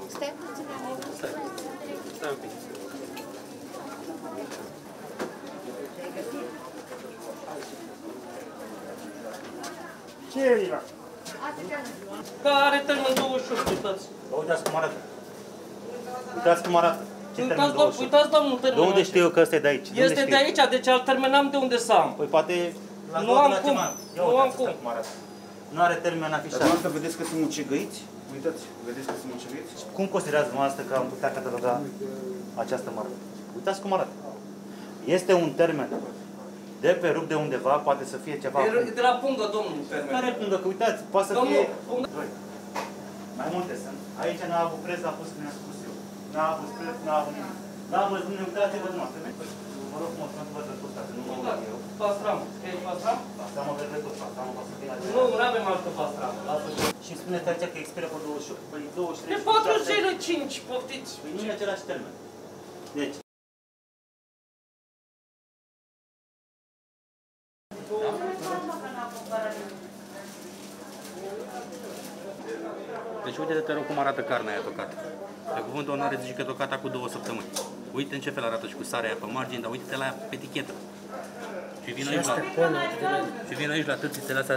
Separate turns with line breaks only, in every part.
Stai puțin,
Stai un pic.
Ce e Lila?
Că are termen 28, uitați.
Uitați cum arată. Uitați cum arată. Ce termen 28?
Uitați, domnul, termenul.
De unde știu eu că ăsta e de aici?
Este de aici, deci al termenam de unde să am.
Păi poate
Nu am cum. Nu am cum.
Nu are termen afișat.
Dumneavoastră vedeți că sunt mucegăiți? Uitați, vedeți că sunt mucegăiți?
Cum considerați dumneavoastră că am putea cataloga această marcă? Uitați cum arată. Este un termen de pe rup de undeva, poate să fie ceva...
De la pungă, domnul, termen.
Care pungă? Că uitați, poate să
Domnul,
fie...
pungă.
Mai multe sunt. Aici n-a avut preț, a fost cum i-am spus eu. N-a avut preț, n-a avut nimic. N-a avut nimic, uitați-vă dumneavoastră. Mă rog frumos, nu vă tot asta, nu mă rog eu.
Pastram. E pastram?
Pastramă verde tot, pastramă poate să fie la
Nu avem altă pastram.
Și spuneți aici că expiră pe 28. Păi 23.
De 405, poftiți.
Păi nu e același termen. Deci.
Deci uite-te, te rog, cum arată carnea aia tocată. Pe cuvântul onoare zice că tocata cu 2 săptămâni. Uite în ce fel arată și cu sarea aia pe margine, dar uite-te la ea pe etichetă. Și vin aici la târțițele astea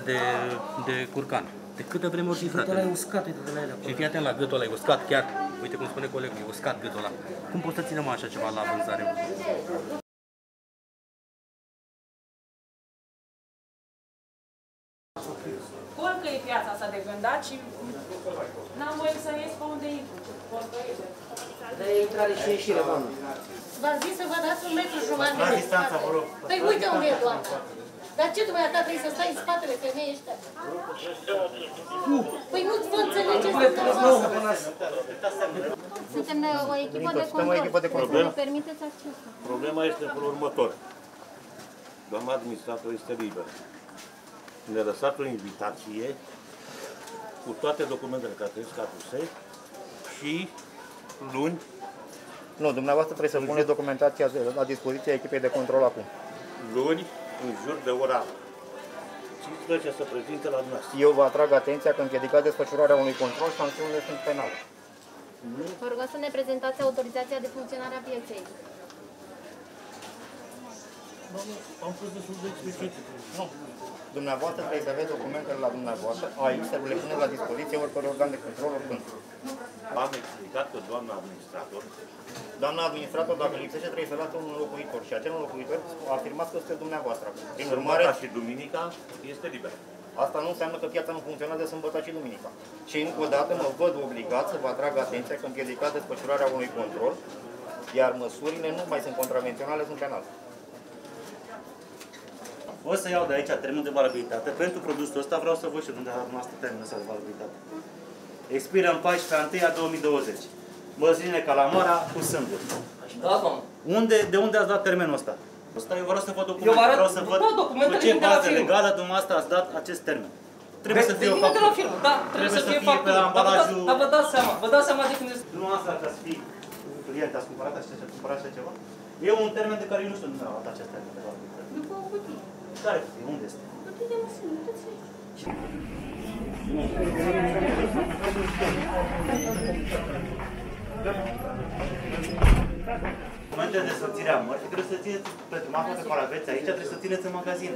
de curcan. De câtă vreme ori fi, frate?
Gâtul ăla e uscat, uite de la ele.
Și fii atent la gâtul ăla, e uscat chiar. Uite cum spune colegul, e uscat gâtul ăla. Cum poți să ținem așa ceva la vânzare?
Porcă e piața asta de gândat și n-am voie să ies pe unde intru. Porcă e.
Dar e intrare și ieșire, doamnă.
V-am zis să vă dați 1,5 metru
La distanță, vă rog.
Păi uite unde e doamna. Dar ce dumneata trebuie să stai în spatele femeii ăștia? Păi nu vă înțelegeți Suntem o echipă de control. Ne permiteți accesul.
Problema este în felul următor. Doamna administrator este liberă. Ne-a lăsat o invitație cu toate documentele care trebuie scaduse și luni.
Nu, dumneavoastră trebuie să puneți documentația la dispoziția echipei de control acum.
Luni, în jur de ora 15 să prezinte la dumneavoastră.
Eu vă atrag atenția că împiedicați desfășurarea unui control, sancțiunile sunt penale.
Vă rugăm să ne prezentați autorizația de funcționare a pieței.
Am fost destul de explicit.
Nu. Dumneavoastră trebuie să aveți documentele la dumneavoastră, aici să le puneți la dispoziție oricare organ de control, oricând.
Am explicat că doamna administrator.
Doamna administrator, dacă lipsește, trebuie să lase un locuitor și acel locuitor afirmați că sunteți dumneavoastră. Prin urmare,
și duminica este liberă.
asta nu înseamnă că piața nu funcționează sâmbătă și duminica. Și încă o dată mă văd obligat să vă atrag atenția că împiedicați desfășurarea unui control, iar măsurile nu mai sunt contravenționale, sunt penale.
O să iau de aici termenul de valabilitate. Pentru produsul ăsta vreau să văd și unde a noastră termenul ăsta de valabilitate. Expiră în 14/1/2020. Măsline calamara cu sâmburi.
Da, domnul.
De unde ați dat termenul ăsta? Eu vreau să văd documentul. Vreau să văd
documentele
cu ce
vin de la
bază
firmă.
legală dumneavoastră ați dat acest termen. Trebuie să fie o
de la firmă, da, trebuie să fie
pe
factură.
ambalajul...
Dar vă dați seama de când este...
Dumneavoastră ați fi client, ați cumpărat așa ceva? E un termen de care eu nu știu nu am dat acest termen de valabilitate.
După o cutie.
Care cutie? Unde este?
Cutie de mașină, uitați aici.
În momentul de desfățire a mărfii, trebuie să țineți pe marfa pe care aveți aici, trebuie să țineți în magazin.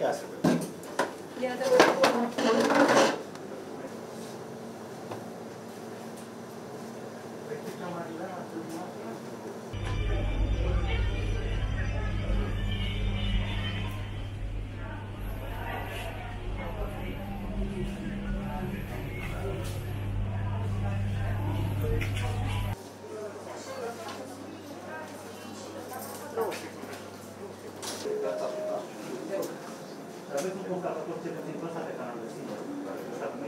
Ia să vedem. Aveți un contator ce puțin pe ăsta pe care am găsit. Ăsta cum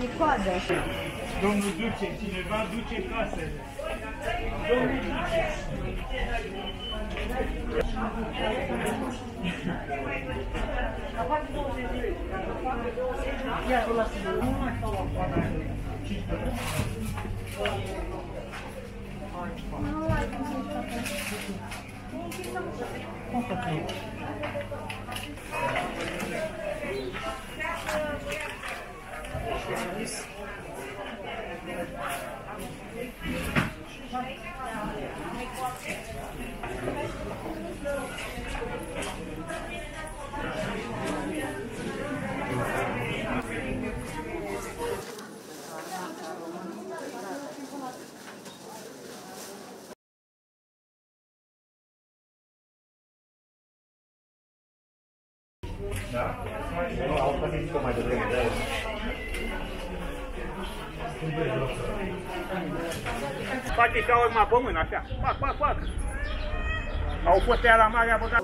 E coadă.
Domnul duce, cineva duce casele. Domnul duce. Ia, o lasă. Nu mai stau la coadă. Nu ai cum să-i facă.
Da? Nu, au păzit mai devreme, de aia.
Face ca urma pe mână, așa. Fac. Au fost aia la mare, a băgat.